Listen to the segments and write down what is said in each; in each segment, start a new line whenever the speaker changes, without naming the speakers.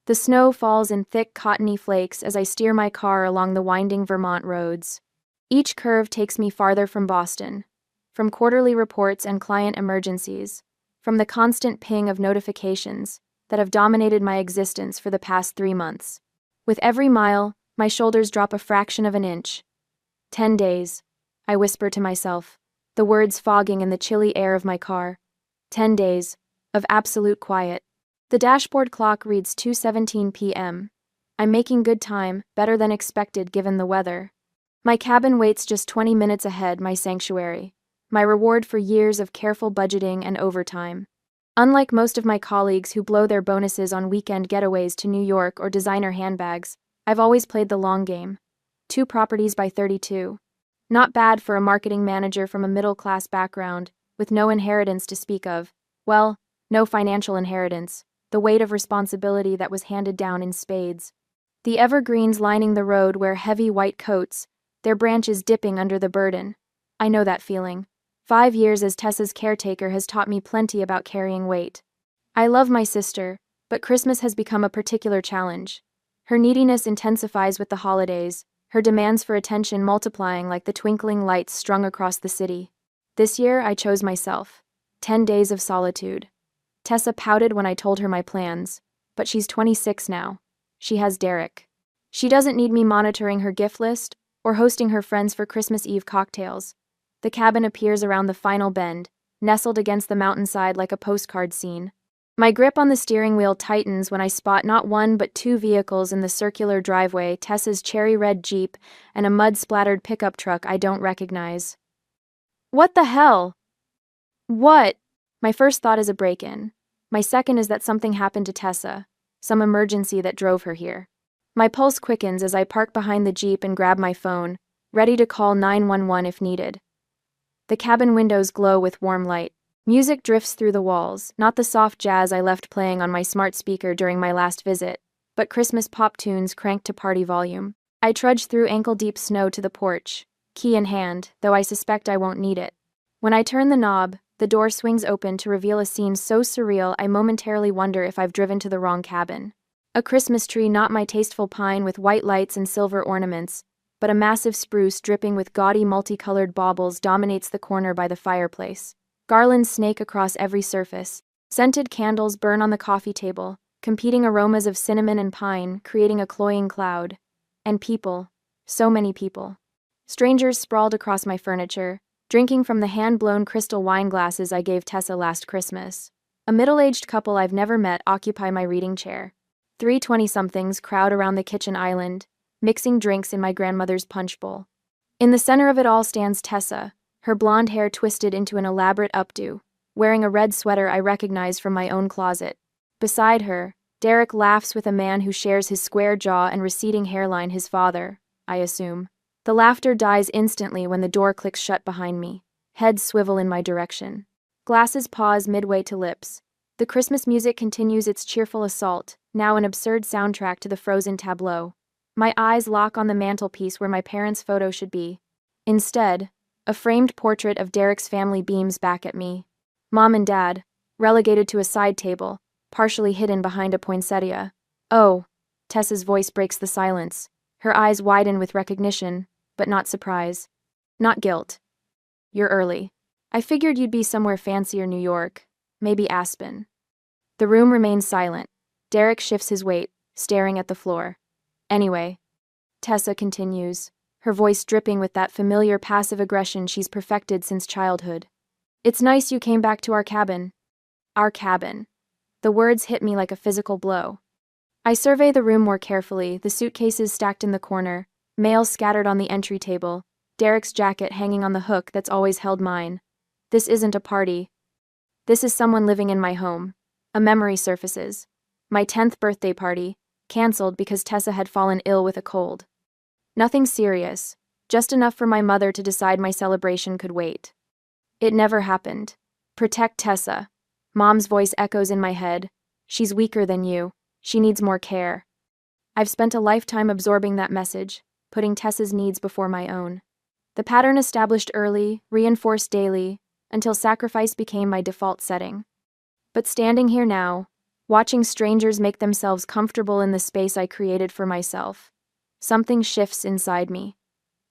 The snow falls in thick, cottony flakes as I steer my car along the winding Vermont roads. Each curve takes me farther from Boston, from quarterly reports and client emergencies, from the constant ping of notifications that have dominated my existence for the past 3 months. With every mile, my shoulders drop a fraction of an inch. 10 days, I whisper to myself, the words fogging in the chilly air of my car. 10 days of absolute quiet. The dashboard clock reads 2:17 p.m. I'm making good time, better than expected given the weather. My cabin waits just 20 minutes ahead, my sanctuary, my reward for years of careful budgeting and overtime. Unlike most of my colleagues who blow their bonuses on weekend getaways to New York or designer handbags, I've always played the long game. 2 properties by 32. Not bad for a marketing manager from a middle-class background, with no inheritance to speak of. Well, no financial inheritance, the weight of responsibility that was handed down in spades. The evergreens lining the road wear heavy white coats, their branches dipping under the burden. I know that feeling. 5 years as Tessa's caretaker has taught me plenty about carrying weight. I love my sister, but Christmas has become a particular challenge. Her neediness intensifies with the holidays, her demands for attention multiplying like the twinkling lights strung across the city. This year, I chose myself. 10 days of solitude. Tessa pouted when I told her my plans, but she's 26 now. She has Derek. She doesn't need me monitoring her gift list or hosting her friends for Christmas Eve cocktails. The cabin appears around the final bend, nestled against the mountainside like a postcard scene. My grip on the steering wheel tightens when I spot not 1 but 2 vehicles in the circular driveway, Tessa's cherry red Jeep and a mud-splattered pickup truck I don't recognize. What the hell? What? My first thought is a break-in. My second is that something happened to Tessa, some emergency that drove her here. My pulse quickens as I park behind the Jeep and grab my phone, ready to call 911 if needed. The cabin windows glow with warm light. Music drifts through the walls, not the soft jazz I left playing on my smart speaker during my last visit, but Christmas pop tunes cranked to party volume. I trudge through ankle-deep snow to the porch, key in hand, though I suspect I won't need it. When I turn the knob, the door swings open to reveal a scene so surreal I momentarily wonder if I've driven to the wrong cabin. A Christmas tree, not my tasteful pine with white lights and silver ornaments, but a massive spruce dripping with gaudy multicolored baubles dominates the corner by the fireplace. Garlands snake across every surface. Scented candles burn on the coffee table, competing aromas of cinnamon and pine, creating a cloying cloud. And people. So many people. Strangers sprawled across my furniture, drinking from the hand-blown crystal wine glasses I gave Tessa last Christmas. A middle-aged couple I've never met occupy my reading chair. 3 20-somethings crowd around the kitchen island, mixing drinks in my grandmother's punch bowl. In the center of it all stands Tessa, her blonde hair twisted into an elaborate updo, wearing a red sweater I recognize from my own closet. Beside her, Derek laughs with a man who shares his square jaw and receding hairline, his father, I assume. The laughter dies instantly when the door clicks shut behind me. Heads swivel in my direction. Glasses pause midway to lips. The Christmas music continues its cheerful assault, now an absurd soundtrack to the frozen tableau. My eyes lock on the mantelpiece where my parents' photo should be. Instead, a framed portrait of Derek's family beams back at me. Mom and Dad, relegated to a side table, partially hidden behind a poinsettia. Oh, Tessa's voice breaks the silence. Her eyes widen with recognition, but not surprise. Not guilt. You're early. I figured you'd be somewhere fancier, New York. Maybe Aspen. The room remains silent. Derek shifts his weight, staring at the floor. Anyway, Tessa continues, her voice dripping with that familiar passive aggression she's perfected since childhood. It's nice you came back to our cabin. Our cabin. The words hit me like a physical blow. I survey the room more carefully, the suitcases stacked in the corner, mail scattered on the entry table, Derek's jacket hanging on the hook that's always held mine. This isn't a party. This is someone living in my home. A memory surfaces. My 10th birthday party, canceled because Tessa had fallen ill with a cold. Nothing serious, just enough for my mother to decide my celebration could wait. It never happened. Protect Tessa. Mom's voice echoes in my head. She's weaker than you. She needs more care. I've spent a lifetime absorbing that message, putting Tessa's needs before my own. The pattern established early, reinforced daily, until sacrifice became my default setting. But standing here now, watching strangers make themselves comfortable in the space I created for myself. Something shifts inside me.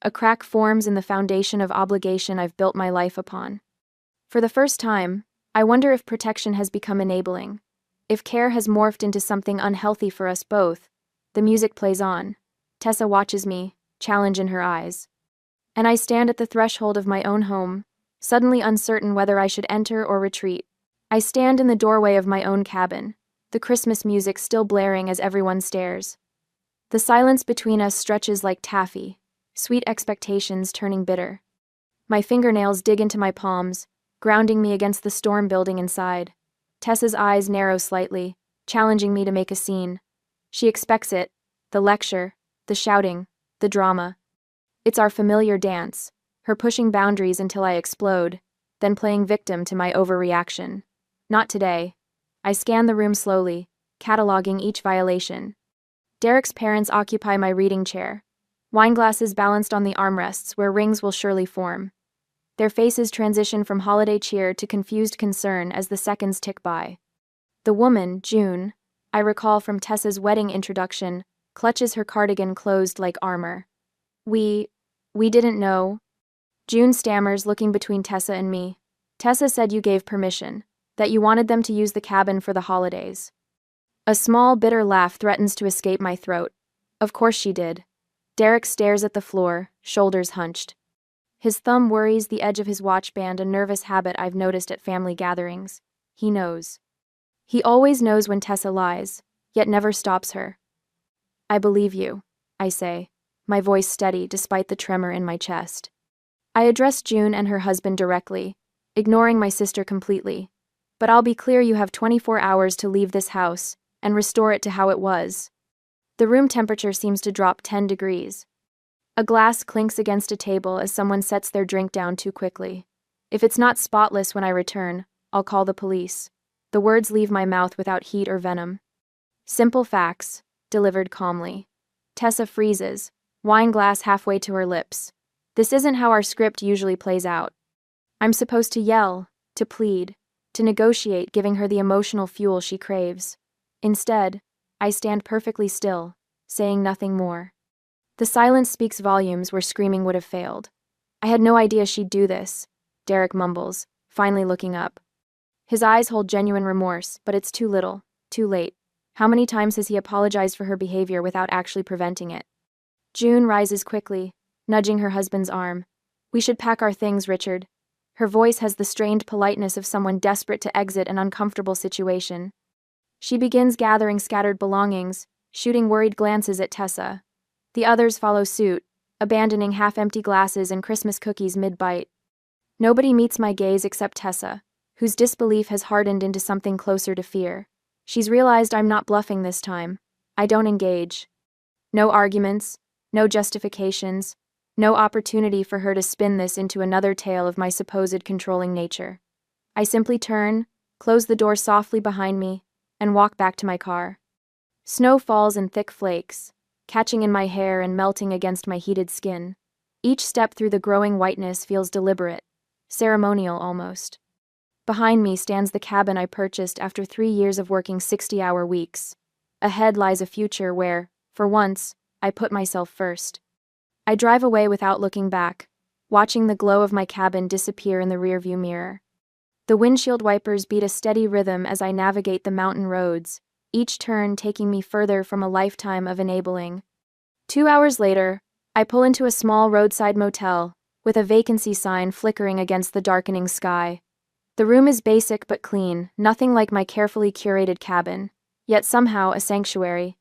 A crack forms in the foundation of obligation I've built my life upon. For the first time, I wonder if protection has become enabling. If care has morphed into something unhealthy for us both. The music plays on. Tessa watches me, challenge in her eyes. And I stand at the threshold of my own home, suddenly uncertain whether I should enter or retreat. I stand in the doorway of my own cabin, the Christmas music still blaring as everyone stares. The silence between us stretches like taffy, sweet expectations turning bitter. My fingernails dig into my palms, grounding me against the storm building inside. Tessa's eyes narrow slightly, challenging me to make a scene. She expects it, the lecture, the shouting, the drama. It's our familiar dance, her pushing boundaries until I explode, then playing victim to my overreaction. Not today. I scan the room slowly, cataloging each violation. Derek's parents occupy my reading chair, wine glasses balanced on the armrests where rings will surely form. Their faces transition from holiday cheer to confused concern as the seconds tick by. The woman, June, I recall from Tessa's wedding introduction, clutches her cardigan closed like armor. We didn't know. June stammers, looking between Tessa and me. Tessa said you gave permission, that you wanted them to use the cabin for the holidays. A small, bitter laugh threatens to escape my throat. Of course she did. Derek stares at the floor, shoulders hunched. His thumb worries the edge of his watch band, a nervous habit I've noticed at family gatherings. He knows. He always knows when Tessa lies, yet never stops her. I believe you, I say, my voice steady despite the tremor in my chest. I address June and her husband directly, ignoring my sister completely. But I'll be clear, you have 24 hours to leave this house and restore it to how it was. The room temperature seems to drop 10 degrees. A glass clinks against a table as someone sets their drink down too quickly. If it's not spotless when I return, I'll call the police. The words leave my mouth without heat or venom. Simple facts, delivered calmly. Tessa freezes, wine glass halfway to her lips. This isn't how our script usually plays out. I'm supposed to yell, to plead, to negotiate, giving her the emotional fuel she craves. Instead, I stand perfectly still, saying nothing more. The silence speaks volumes where screaming would have failed. I had no idea she'd do this, Derek mumbles, finally looking up. His eyes hold genuine remorse, but it's too little, too late. How many times has he apologized for her behavior without actually preventing it? June rises quickly, nudging her husband's arm. We should pack our things, Richard. Her voice has the strained politeness of someone desperate to exit an uncomfortable situation. She begins gathering scattered belongings, shooting worried glances at Tessa. The others follow suit, abandoning half-empty glasses and Christmas cookies mid-bite. Nobody meets my gaze except Tessa, whose disbelief has hardened into something closer to fear. She's realized I'm not bluffing this time. I don't engage. No arguments, no justifications, no opportunity for her to spin this into another tale of my supposed controlling nature. I simply turn, close the door softly behind me, and walk back to my car. Snow falls in thick flakes, catching in my hair and melting against my heated skin. Each step through the growing whiteness feels deliberate, ceremonial almost. Behind me stands the cabin I purchased after 3 years of working 60-hour weeks. Ahead lies a future where, for once, I put myself first. I drive away without looking back, watching the glow of my cabin disappear in the rearview mirror. The windshield wipers beat a steady rhythm as I navigate the mountain roads, each turn taking me further from a lifetime of enabling. 2 hours later, I pull into a small roadside motel, with a vacancy sign flickering against the darkening sky. The room is basic but clean, nothing like my carefully curated cabin, yet somehow a sanctuary.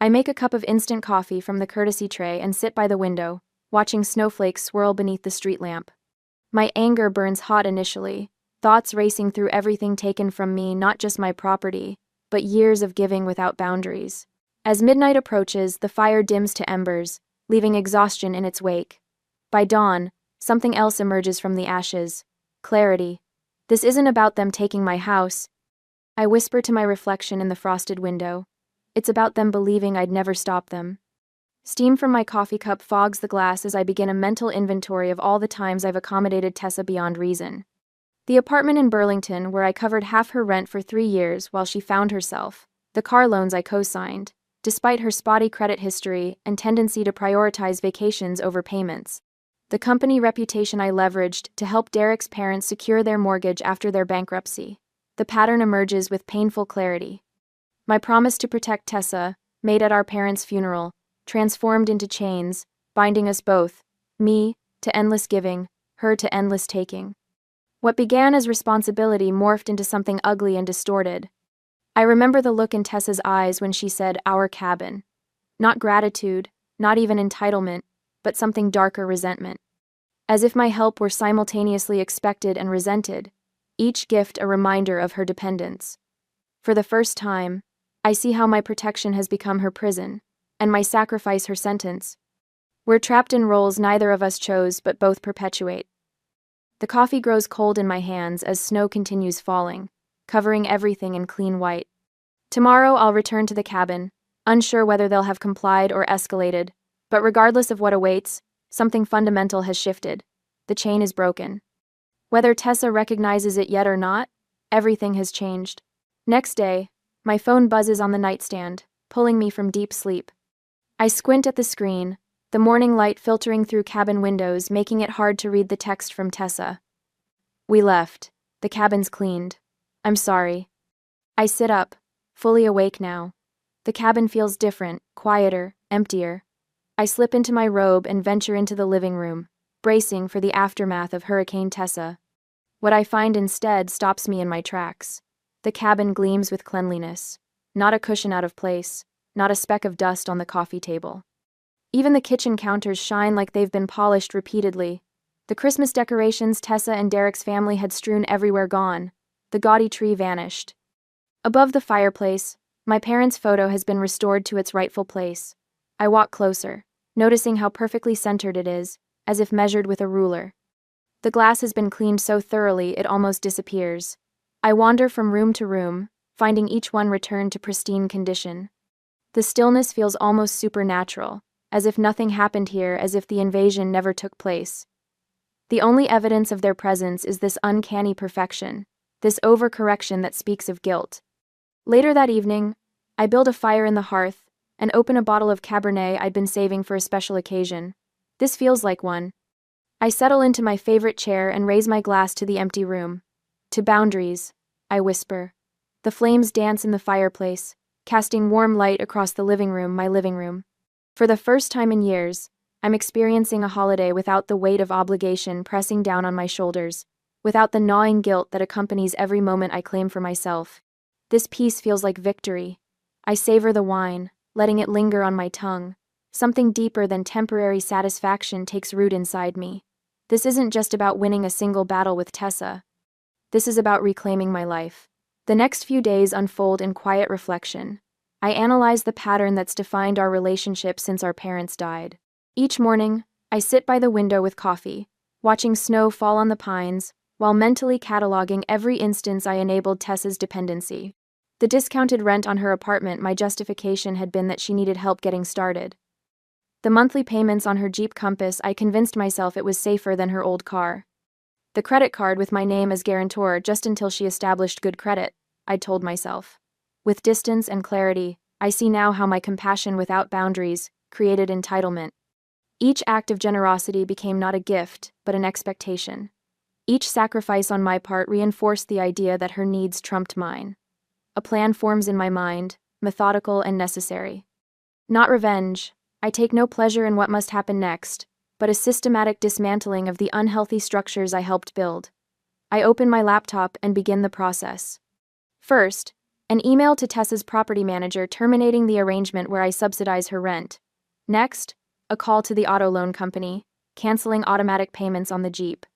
I make a cup of instant coffee from the courtesy tray and sit by the window, watching snowflakes swirl beneath the street lamp. My anger burns hot initially, thoughts racing through everything taken from me, not just my property, but years of giving without boundaries. As midnight approaches, the fire dims to embers, leaving exhaustion in its wake. By dawn, something else emerges from the ashes. Clarity. This isn't about them taking my house. I whisper to my reflection in the frosted window. It's about them believing I'd never stop them. Steam from my coffee cup fogs the glass as I begin a mental inventory of all the times I've accommodated Tessa beyond reason. The apartment in Burlington where I covered half her rent for 3 years while she found herself. The car loans I co-signed, despite her spotty credit history and tendency to prioritize vacations over payments. The company reputation I leveraged to help Derek's parents secure their mortgage after their bankruptcy. The pattern emerges with painful clarity. My promise to protect Tessa, made at our parents' funeral, transformed into chains, binding us both, me to endless giving, her to endless taking. What began as responsibility morphed into something ugly and distorted. I remember the look in Tessa's eyes when she said, "our cabin." Not gratitude, not even entitlement, but something darker, resentment. As if my help were simultaneously expected and resented, each gift a reminder of her dependence. For the first time, I see how my protection has become her prison, and my sacrifice her sentence. We're trapped in roles neither of us chose but both perpetuate. The coffee grows cold in my hands as snow continues falling, covering everything in clean white. Tomorrow I'll return to the cabin, unsure whether they'll have complied or escalated, but regardless of what awaits, something fundamental has shifted. The chain is broken. Whether Tessa recognizes it yet or not, everything has changed. Next day, my phone buzzes on the nightstand, pulling me from deep sleep. I squint at the screen, the morning light filtering through cabin windows, making it hard to read the text from Tessa. "We left. The cabin's cleaned. I'm sorry." I sit up, fully awake now. The cabin feels different, quieter, emptier. I slip into my robe and venture into the living room, bracing for the aftermath of Hurricane Tessa. What I find instead stops me in my tracks. The cabin gleams with cleanliness. Not a cushion out of place, not a speck of dust on the coffee table. Even the kitchen counters shine like they've been polished repeatedly. The Christmas decorations Tessa and Derek's family had strewn everywhere gone. The gaudy tree vanished. Above the fireplace, my parents' photo has been restored to its rightful place. I walk closer, noticing how perfectly centered it is, as if measured with a ruler. The glass has been cleaned so thoroughly it almost disappears. I wander from room to room, finding each one returned to pristine condition. The stillness feels almost supernatural, as if nothing happened here, as if the invasion never took place. The only evidence of their presence is this uncanny perfection, this overcorrection that speaks of guilt. Later that evening, I build a fire in the hearth and open a bottle of Cabernet I'd been saving for a special occasion. This feels like one. I settle into my favorite chair and raise my glass to the empty room. "To boundaries," I whisper. The flames dance in the fireplace, casting warm light across the living room, my living room. For the first time in years, I'm experiencing a holiday without the weight of obligation pressing down on my shoulders, without the gnawing guilt that accompanies every moment I claim for myself. This peace feels like victory. I savor the wine, letting it linger on my tongue. Something deeper than temporary satisfaction takes root inside me. This isn't just about winning a single battle with Tessa. This is about reclaiming my life. The next few days unfold in quiet reflection. I analyze the pattern that's defined our relationship since our parents died. Each morning, I sit by the window with coffee, watching snow fall on the pines, while mentally cataloging every instance I enabled Tessa's dependency. The discounted rent on her apartment, my justification had been that she needed help getting started. The monthly payments on her Jeep Compass, I convinced myself it was safer than her old car. The credit card with my name as guarantor just until she established good credit, I'd told myself. With distance and clarity, I see now how my compassion without boundaries created entitlement. Each act of generosity became not a gift, but an expectation. Each sacrifice on my part reinforced the idea that her needs trumped mine. A plan forms in my mind, methodical and necessary. Not revenge. I take no pleasure in what must happen next, but a systematic dismantling of the unhealthy structures I helped build. I open my laptop and begin the process. First, an email to Tessa's property manager terminating the arrangement where I subsidize her rent. Next, a call to the auto loan company, canceling automatic payments on the Jeep.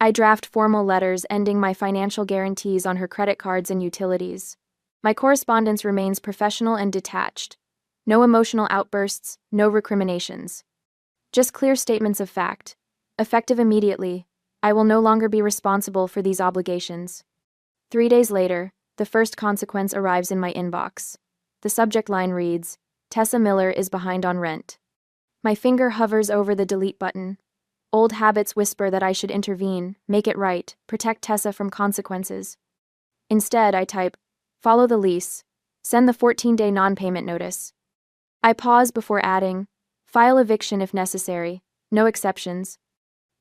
I draft formal letters ending my financial guarantees on her credit cards and utilities. My correspondence remains professional and detached. No emotional outbursts, no recriminations. Just clear statements of fact. Effective immediately, I will no longer be responsible for these obligations. 3 days later, the first consequence arrives in my inbox. The subject line reads, "Tessa Miller is behind on rent." My finger hovers over the delete button. Old habits whisper that I should intervene, make it right, protect Tessa from consequences. Instead, I type, follow the lease, send the 14-day non-payment notice. I pause before adding, file eviction if necessary, no exceptions.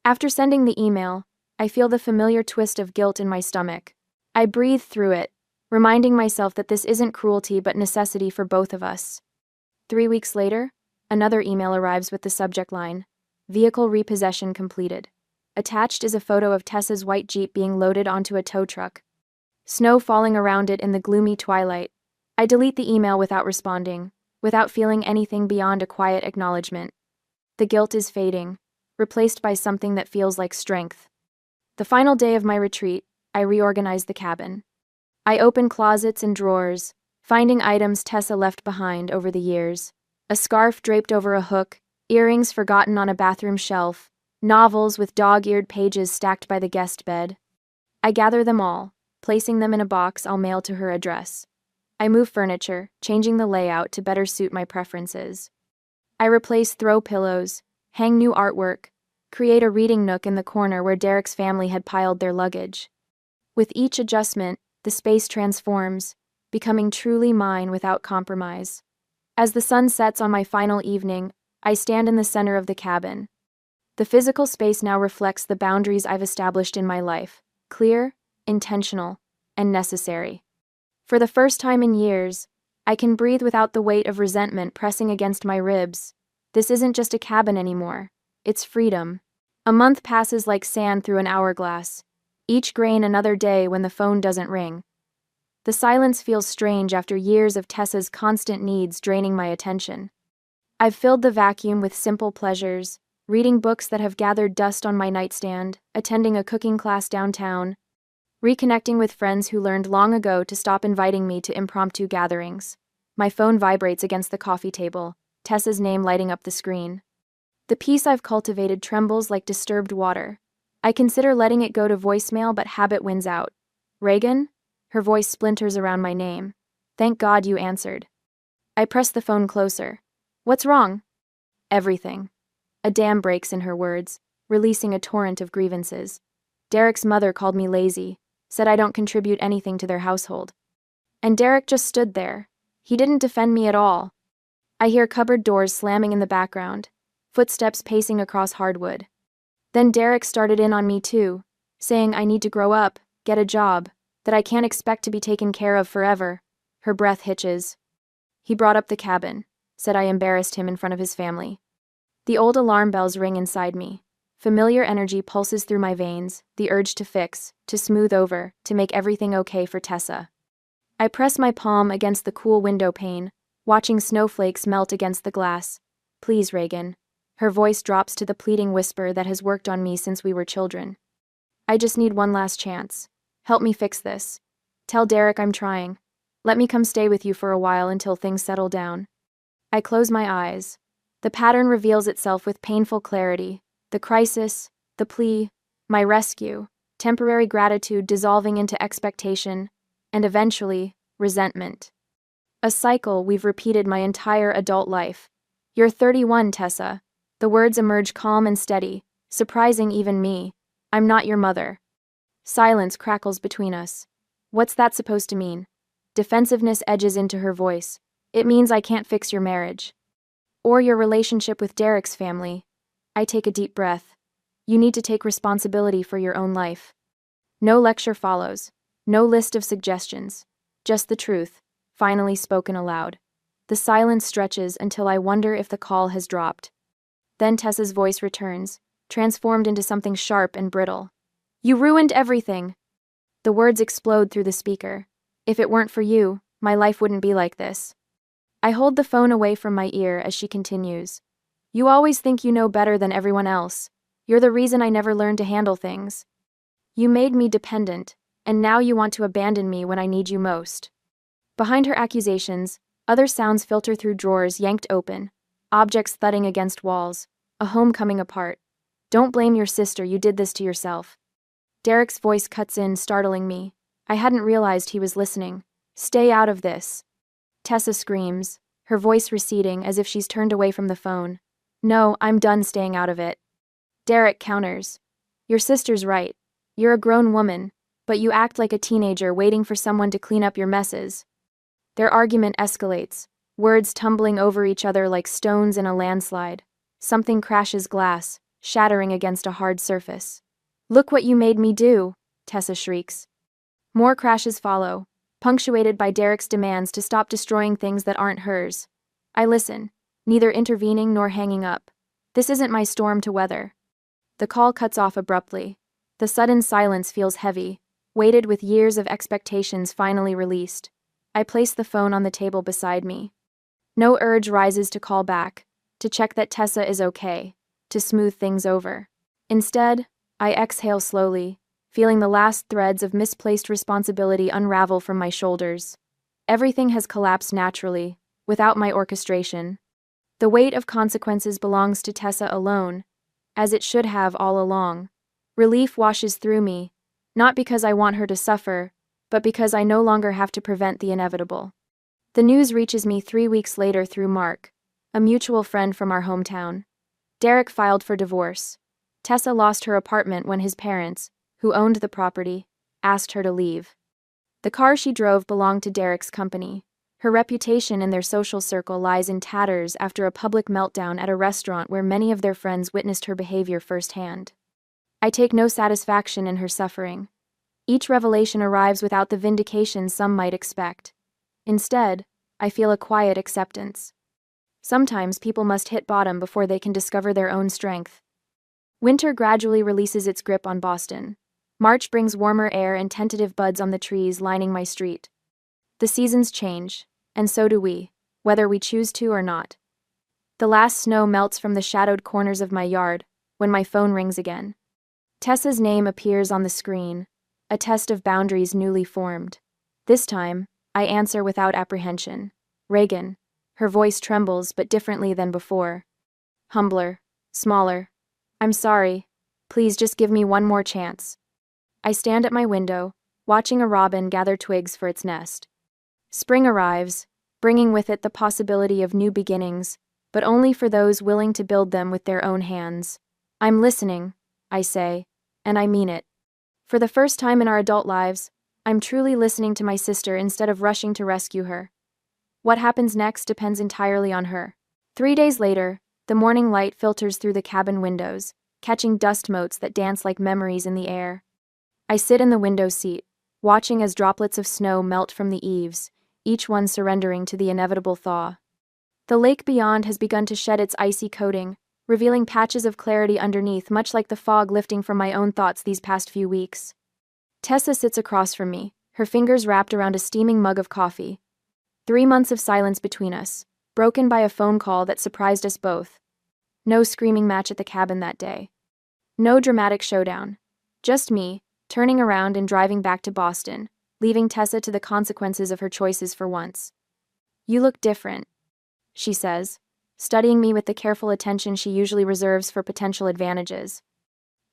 After sending the email, I feel the familiar twist of guilt in my stomach. I breathe through it, reminding myself that this isn't cruelty but necessity for both of us. 3 weeks later, another email arrives with the subject line, vehicle repossession completed. Attached is a photo of Tessa's white Jeep being loaded onto a tow truck. Snow falling around it in the gloomy twilight. I delete the email without responding, without feeling anything beyond a quiet acknowledgement. The guilt is fading, replaced by something that feels like strength. The final day of my retreat, I reorganize the cabin. I open closets and drawers, finding items Tessa left behind over the years. A scarf draped over a hook, earrings forgotten on a bathroom shelf, novels with dog-eared pages stacked by the guest bed. I gather them all, placing them in a box I'll mail to her address. I move furniture, changing the layout to better suit my preferences. I replace throw pillows, hang new artwork, create a reading nook in the corner where Derek's family had piled their luggage. With each adjustment, the space transforms, becoming truly mine without compromise. As the sun sets on my final evening, I stand in the center of the cabin. The physical space now reflects the boundaries I've established in my life, clear, intentional, and necessary. For the first time in years, I can breathe without the weight of resentment pressing against my ribs. This isn't just a cabin anymore, it's freedom. A month passes like sand through an hourglass, each grain another day when the phone doesn't ring. The silence feels strange after years of Tessa's constant needs draining my attention. I've filled the vacuum with simple pleasures, reading books that have gathered dust on my nightstand, attending a cooking class downtown, reconnecting with friends who learned long ago to stop inviting me to impromptu gatherings. My phone vibrates against the coffee table, Tessa's name lighting up the screen. The peace I've cultivated trembles like disturbed water. I consider letting it go to voicemail, but habit wins out. Reagan? Her voice splinters around my name. Thank God you answered. I press the phone closer. What's wrong? Everything. A dam breaks in her words, releasing a torrent of grievances. Derek's mother called me lazy, said I don't contribute anything to their household. And Derek just stood there. He didn't defend me at all. I hear cupboard doors slamming in the background, footsteps pacing across hardwood. Then Derek started in on me too, saying I need to grow up, get a job, that I can't expect to be taken care of forever. Her breath hitches. He brought up the cabin, said I embarrassed him in front of his family. The old alarm bells ring inside me. Familiar energy pulses through my veins, the urge to fix, to smooth over, to make everything okay for Tessa. I press my palm against the cool window pane, watching snowflakes melt against the glass. Please, Reagan. Her voice drops to the pleading whisper that has worked on me since we were children. I just need one last chance. Help me fix this. Tell Derek I'm trying. Let me come stay with you for a while until things settle down. I close my eyes. The pattern reveals itself with painful clarity. The crisis, the plea, my rescue, temporary gratitude dissolving into expectation, and eventually, resentment. A cycle we've repeated my entire adult life. You're 31, Tessa. The words emerge calm and steady, surprising even me. I'm not your mother. Silence crackles between us. What's that supposed to mean? Defensiveness edges into her voice. It means I can't fix your marriage. Or your relationship with Derek's family. I take a deep breath. You need to take responsibility for your own life. No lecture follows. No list of suggestions. Just the truth, finally spoken aloud. The silence stretches until I wonder if the call has dropped. Then Tessa's voice returns, transformed into something sharp and brittle. You ruined everything. The words explode through the speaker. If it weren't for you, my life wouldn't be like this. I hold the phone away from my ear as she continues. You always think you know better than everyone else. You're the reason I never learned to handle things. You made me dependent, and now you want to abandon me when I need you most. Behind her accusations, other sounds filter through drawers yanked open, objects thudding against walls, a home coming apart. Don't blame your sister, you did this to yourself. Derek's voice cuts in, startling me. I hadn't realized he was listening. Stay out of this. Tessa screams, her voice receding as if she's turned away from the phone. No, I'm done staying out of it. Derek counters. Your sister's right. You're a grown woman, but you act like a teenager waiting for someone to clean up your messes. Their argument escalates, words tumbling over each other like stones in a landslide. Something crashes glass, shattering against a hard surface. Look what you made me do, Tessa shrieks. More crashes follow, punctuated by Derek's demands to stop destroying things that aren't hers. I listen, neither intervening nor hanging up. This isn't my storm to weather. The call cuts off abruptly. The sudden silence feels heavy, weighted with years of expectations finally released. I place the phone on the table beside me. No urge rises to call back, to check that Tessa is okay, to smooth things over. Instead, I exhale slowly, feeling the last threads of misplaced responsibility unravel from my shoulders. Everything has collapsed naturally, without my orchestration. The weight of consequences belongs to Tessa alone, as it should have all along. Relief washes through me, not because I want her to suffer, but because I no longer have to prevent the inevitable. The news reaches me 3 weeks later through Mark, a mutual friend from our hometown. Derek filed for divorce. Tessa lost her apartment when his parents, who owned the property, asked her to leave. The car she drove belonged to Derek's company. Her reputation in their social circle lies in tatters after a public meltdown at a restaurant where many of their friends witnessed her behavior firsthand. I take no satisfaction in her suffering. Each revelation arrives without the vindication some might expect. Instead, I feel a quiet acceptance. Sometimes people must hit bottom before they can discover their own strength. Winter gradually releases its grip on Boston. March brings warmer air and tentative buds on the trees lining my street. The seasons change, and so do we, whether we choose to or not. The last snow melts from the shadowed corners of my yard, when my phone rings again. Tessa's name appears on the screen, a test of boundaries newly formed. This time, I answer without apprehension. Reagan. Her voice trembles, but differently than before. Humbler, smaller. I'm sorry. Please just give me one more chance. I stand at my window, watching a robin gather twigs for its nest. Spring arrives, bringing with it the possibility of new beginnings, but only for those willing to build them with their own hands. I'm listening, I say, and I mean it. For the first time in our adult lives, I'm truly listening to my sister instead of rushing to rescue her. What happens next depends entirely on her. 3 days later, the morning light filters through the cabin windows, catching dust motes that dance like memories in the air. I sit in the window seat, watching as droplets of snow melt from the eaves, each one surrendering to the inevitable thaw. The lake beyond has begun to shed its icy coating, revealing patches of clarity underneath, much like the fog lifting from my own thoughts these past few weeks. Tessa sits across from me, her fingers wrapped around a steaming mug of coffee. 3 months of silence between us, broken by a phone call that surprised us both. No screaming match at the cabin that day. No dramatic showdown. Just me, turning around and driving back to Boston, leaving Tessa to the consequences of her choices for once. You look different, she says, studying me with the careful attention she usually reserves for potential advantages.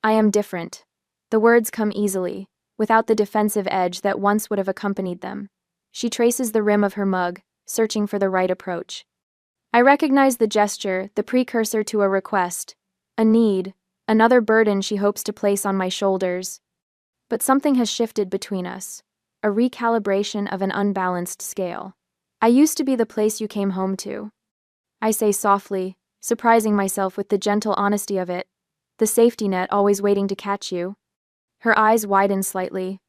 I am different. The words come easily, without the defensive edge that once would have accompanied them. She traces the rim of her mug, searching for the right approach. I recognize the gesture, the precursor to a request, a need, another burden she hopes to place on my shoulders. But something has shifted between us, a recalibration of an unbalanced scale. I used to be the place you came home to, I say softly, surprising myself with the gentle honesty of it, the safety net always waiting to catch you. Her eyes widen slightly.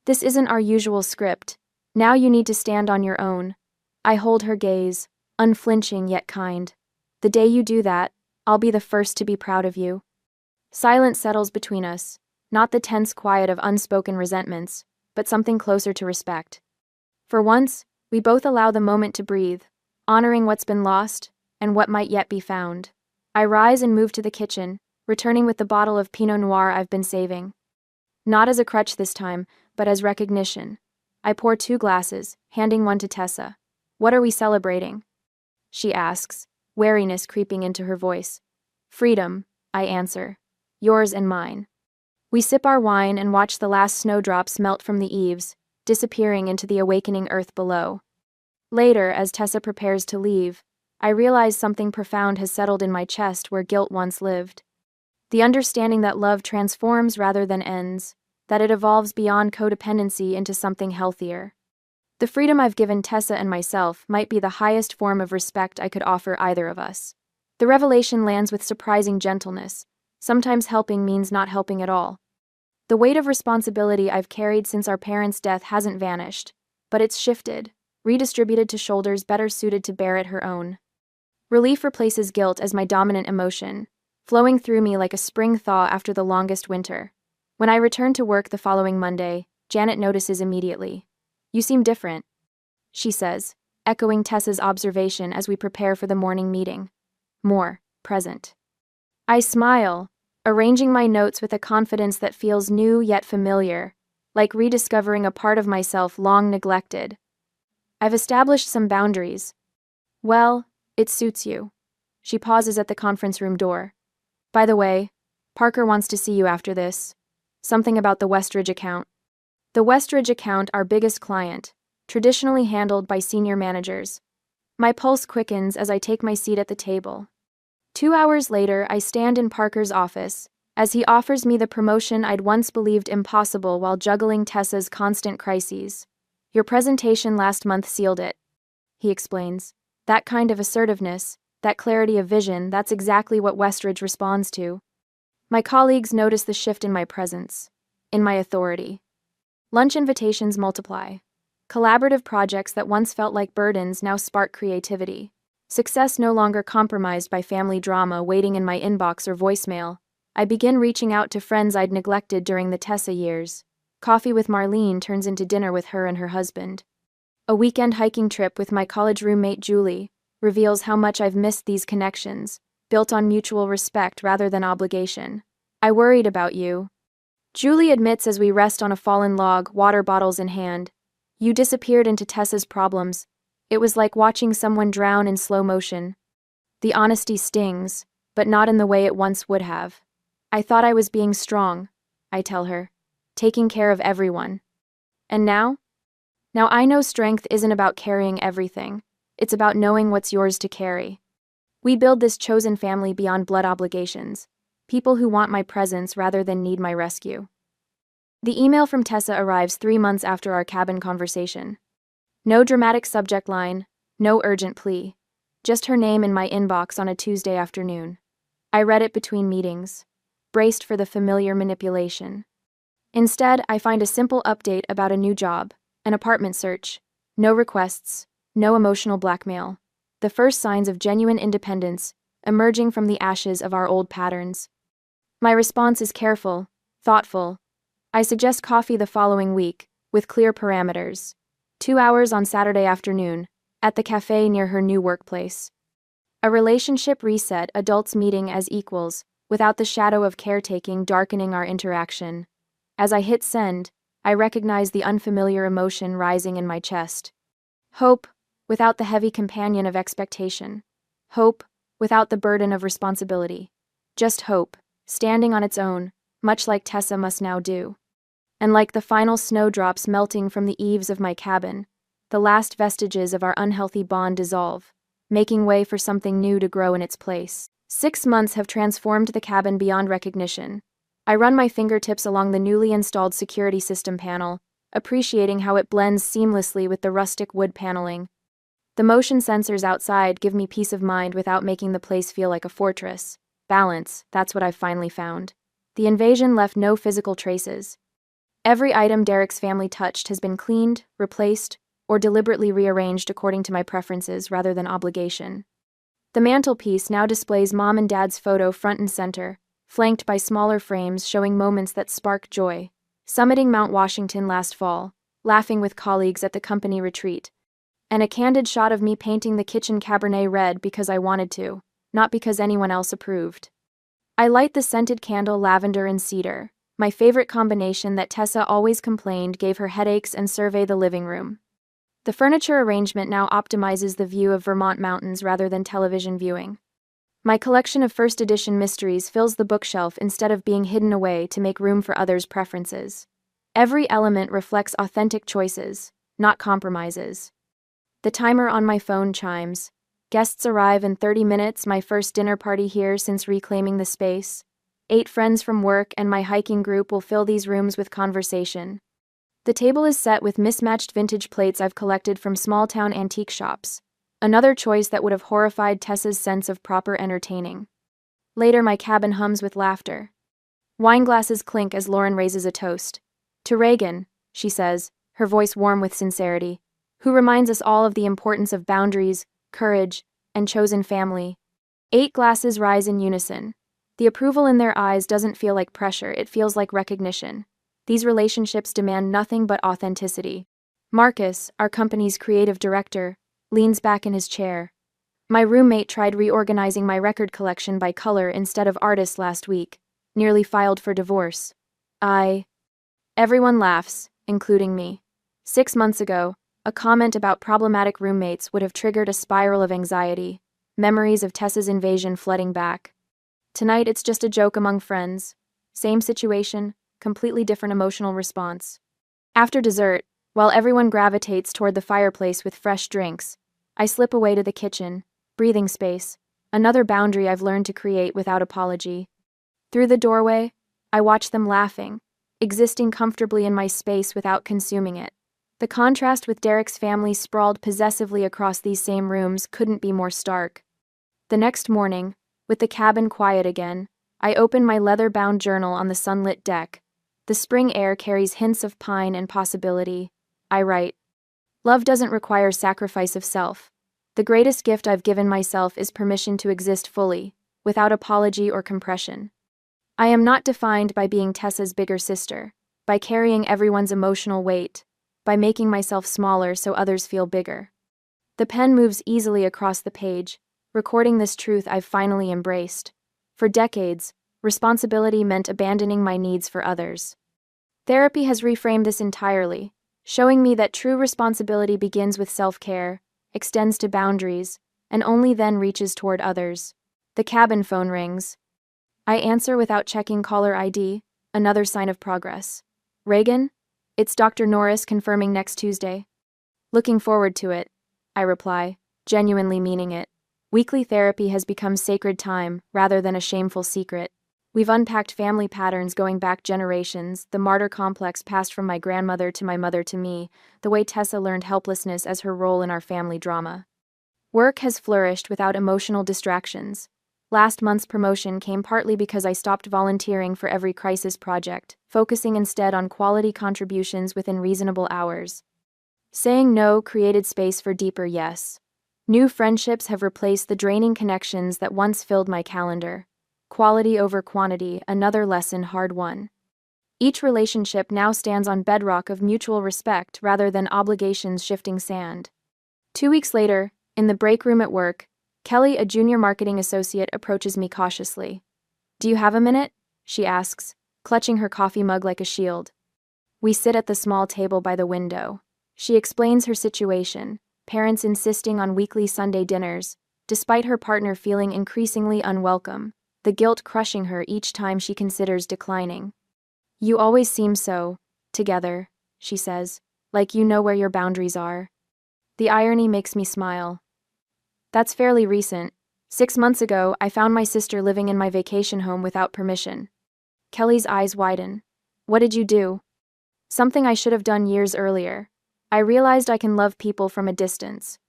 This isn't our usual script. Now you need to stand on your own. I hold her gaze, unflinching yet kind. The day you do that, I'll be the first to be proud of you. Silence settles between us, not the tense quiet of unspoken resentments, but something closer to respect. For once, we both allow the moment to breathe, honoring what's been lost and what might yet be found. I rise and move to the kitchen, returning with the bottle of Pinot Noir I've been saving. Not as a crutch this time, but as recognition. I pour 2 glasses, handing one to Tessa. What are we celebrating? She asks, wariness creeping into her voice. Freedom, I answer. Yours and mine. We sip our wine and watch the last snowdrops melt from the eaves, disappearing into the awakening earth below. Later, as Tessa prepares to leave, I realize something profound has settled in my chest where guilt once lived. The understanding that love transforms rather than ends, that it evolves beyond codependency into something healthier. The freedom I've given Tessa and myself might be the highest form of respect I could offer either of us. The revelation lands with surprising gentleness. Sometimes helping means not helping at all. The weight of responsibility I've carried since our parents' death hasn't vanished, but it's shifted, redistributed to shoulders better suited to bear it her own. Relief replaces guilt as my dominant emotion, flowing through me like a spring thaw after the longest winter. When I return to work the following Monday, Janet notices immediately. "You seem different," she says, echoing Tessa's observation as we prepare for the morning meeting. "More present." I smile, arranging my notes with a confidence that feels new yet familiar, like rediscovering a part of myself long neglected. "I've established some boundaries." "Well, it suits you." She pauses at the conference room door. "By the way, Parker wants to see you after this. Something about the Westridge account." The Westridge account, our biggest client, traditionally handled by senior managers. My pulse quickens as I take my seat at the table. 2 hours later, I stand in Parker's office, as he offers me the promotion I'd once believed impossible while juggling Tessa's constant crises. "Your presentation last month sealed it," he explains. "That kind of assertiveness, that clarity of vision, that's exactly what Westridge responds to." My colleagues notice the shift in my presence, in my authority. Lunch invitations multiply. Collaborative projects that once felt like burdens now spark creativity. Success no longer compromised by family drama waiting in my inbox or voicemail. I begin reaching out to friends I'd neglected during the Tessa years. Coffee with Marlene turns into dinner with her and her husband. A weekend hiking trip with my college roommate Julie reveals how much I've missed these connections, built on mutual respect rather than obligation. "I worried about you," Julie admits as we rest on a fallen log, water bottles in hand. "You disappeared into Tessa's problems. It was like watching someone drown in slow motion." The honesty stings, but not in the way it once would have. "I thought I was being strong," I tell her, "taking care of everyone. And now? Now I know strength isn't about carrying everything. It's about knowing what's yours to carry." We build this chosen family beyond blood obligations. People who want my presence rather than need my rescue. The email from Tessa arrives 3 months after our cabin conversation. No dramatic subject line, no urgent plea. Just her name in my inbox on a Tuesday afternoon. I read it between meetings, braced for the familiar manipulation. Instead, I find a simple update about a new job, an apartment search. No requests, no emotional blackmail. The first signs of genuine independence, emerging from the ashes of our old patterns. My response is careful, thoughtful. I suggest coffee the following week, with clear parameters. 2 hours on Saturday afternoon, at the cafe near her new workplace. A relationship reset, adults meeting as equals, without the shadow of caretaking darkening our interaction. As I hit send, I recognize the unfamiliar emotion rising in my chest. Hope, without the heavy companion of expectation. Hope, without the burden of responsibility. Just hope, standing on its own, much like Tessa must now do. And like the final snowdrops melting from the eaves of my cabin, the last vestiges of our unhealthy bond dissolve, making way for something new to grow in its place. 6 months have transformed the cabin beyond recognition. I run my fingertips along the newly installed security system panel, appreciating how it blends seamlessly with the rustic wood paneling. The motion sensors outside give me peace of mind without making the place feel like a fortress. Balance, that's what I've finally found. The invasion left no physical traces. Every item Derek's family touched has been cleaned, replaced, or deliberately rearranged according to my preferences rather than obligation. The mantelpiece now displays Mom and Dad's photo front and center, flanked by smaller frames showing moments that spark joy. Summiting Mount Washington last fall, laughing with colleagues at the company retreat, and a candid shot of me painting the kitchen Cabernet red because I wanted to, not because anyone else approved. I light the scented candle lavender and cedar, my favorite combination that Tessa always complained gave her headaches, and survey the living room. The furniture arrangement now optimizes the view of Vermont mountains rather than television viewing. My collection of first edition mysteries fills the bookshelf instead of being hidden away to make room for others' preferences. Every element reflects authentic choices, not compromises. The timer on my phone chimes. Guests arrive in 30 minutes, my first dinner party here since reclaiming the space. 8 friends from work and my hiking group will fill these rooms with conversation. The table is set with mismatched vintage plates I've collected from small-town antique shops. Another choice that would have horrified Tessa's sense of proper entertaining. Later, my cabin hums with laughter. Wine glasses clink as Lauren raises a toast. To Reagan, she says, her voice warm with sincerity, who reminds us all of the importance of boundaries, courage, and chosen family. 8 glasses rise in unison. The approval in their eyes doesn't feel like pressure, it feels like recognition. These relationships demand nothing but authenticity. Marcus, our company's creative director, leans back in his chair. My roommate tried reorganizing my record collection by color instead of artist last week, nearly filed for divorce. Everyone laughs, including me. 6 months ago, a comment about problematic roommates would have triggered a spiral of anxiety, memories of Tessa's invasion flooding back. Tonight it's just a joke among friends. Same situation, completely different emotional response. After dessert, while everyone gravitates toward the fireplace with fresh drinks, I slip away to the kitchen, breathing space, another boundary I've learned to create without apology. Through the doorway, I watch them laughing, existing comfortably in my space without consuming it. The contrast with Derek's family sprawled possessively across these same rooms couldn't be more stark. The next morning, with the cabin quiet again, I open my leather-bound journal on the sunlit deck. The spring air carries hints of pine and possibility. I write, "Love doesn't require sacrifice of self. The greatest gift I've given myself is permission to exist fully, without apology or compression. I am not defined by being Tessa's bigger sister, by carrying everyone's emotional weight, by making myself smaller so others feel bigger." The pen moves easily across the page, recording this truth I've finally embraced. For decades, responsibility meant abandoning my needs for others. Therapy has reframed this entirely, showing me that true responsibility begins with self-care, extends to boundaries, and only then reaches toward others. The cabin phone rings. I answer without checking caller ID, another sign of progress. "Reagan? It's Dr. Norris confirming next Tuesday." "Looking forward to it," I reply, genuinely meaning it. Weekly therapy has become sacred time, rather than a shameful secret. We've unpacked family patterns going back generations, the martyr complex passed from my grandmother to my mother to me, the way Tessa learned helplessness as her role in our family drama. Work has flourished without emotional distractions. Last month's promotion came partly because I stopped volunteering for every crisis project, focusing instead on quality contributions within reasonable hours. Saying no created space for deeper yes. New friendships have replaced the draining connections that once filled my calendar. Quality over quantity, another lesson hard won. Each relationship now stands on bedrock of mutual respect rather than obligations shifting sand. 2 weeks later, in the break room at work, Kelly, a junior marketing associate, approaches me cautiously. "Do you have a minute?" she asks, clutching her coffee mug like a shield. We sit at the small table by the window. She explains her situation, parents insisting on weekly Sunday dinners, despite her partner feeling increasingly unwelcome, the guilt crushing her each time she considers declining. "You always seem so together," she says, "like you know where your boundaries are." The irony makes me smile. That's fairly recent. 6 months ago, I found my sister living in my vacation home without permission. Kelly's eyes widen. "What did you do?" "Something I should have done years earlier. I realized I can love people from a distance.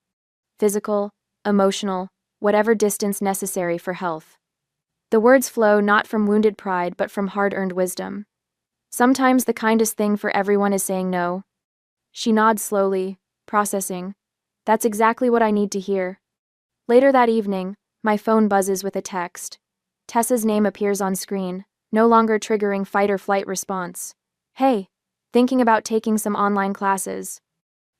Physical, emotional, whatever distance necessary for health." The words flow not from wounded pride but from hard-earned wisdom. Sometimes the kindest thing for everyone is saying no. She nods slowly, processing. That's exactly what I need to hear. Later that evening, my phone buzzes with a text. Tessa's name appears on screen, no longer triggering fight-or-flight response. "Hey, thinking about taking some online classes.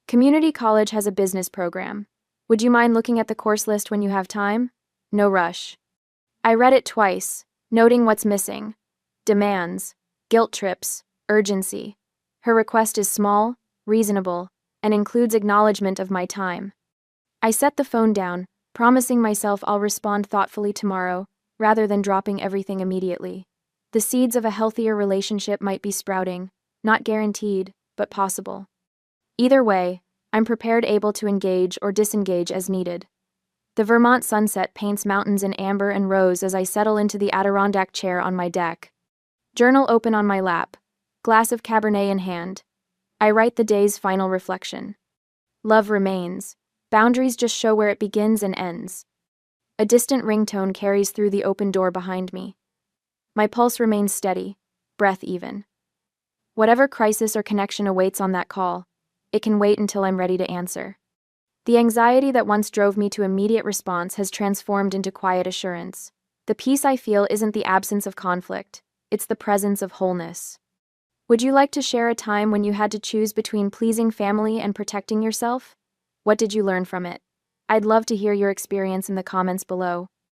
Community college has a business program. Would you mind looking at the course list when you have time? No rush." I read it twice, noting what's missing. Demands, guilt trips, urgency. Her request is small, reasonable, and includes acknowledgement of my time. I set the phone down, promising myself I'll respond thoughtfully tomorrow, rather than dropping everything immediately. The seeds of a healthier relationship might be sprouting, not guaranteed, but possible. Either way, I'm prepared, able to engage or disengage as needed. The Vermont sunset paints mountains in amber and rose as I settle into the Adirondack chair on my deck. Journal open on my lap, glass of Cabernet in hand. I write the day's final reflection. Love remains. Boundaries just show where it begins and ends. A distant ringtone carries through the open door behind me. My pulse remains steady, breath even. Whatever crisis or connection awaits on that call, it can wait until I'm ready to answer. The anxiety that once drove me to immediate response has transformed into quiet assurance. The peace I feel isn't the absence of conflict, it's the presence of wholeness. Would you like to share a time when you had to choose between pleasing family and protecting yourself? What did you learn from it? I'd love to hear your experience in the comments below.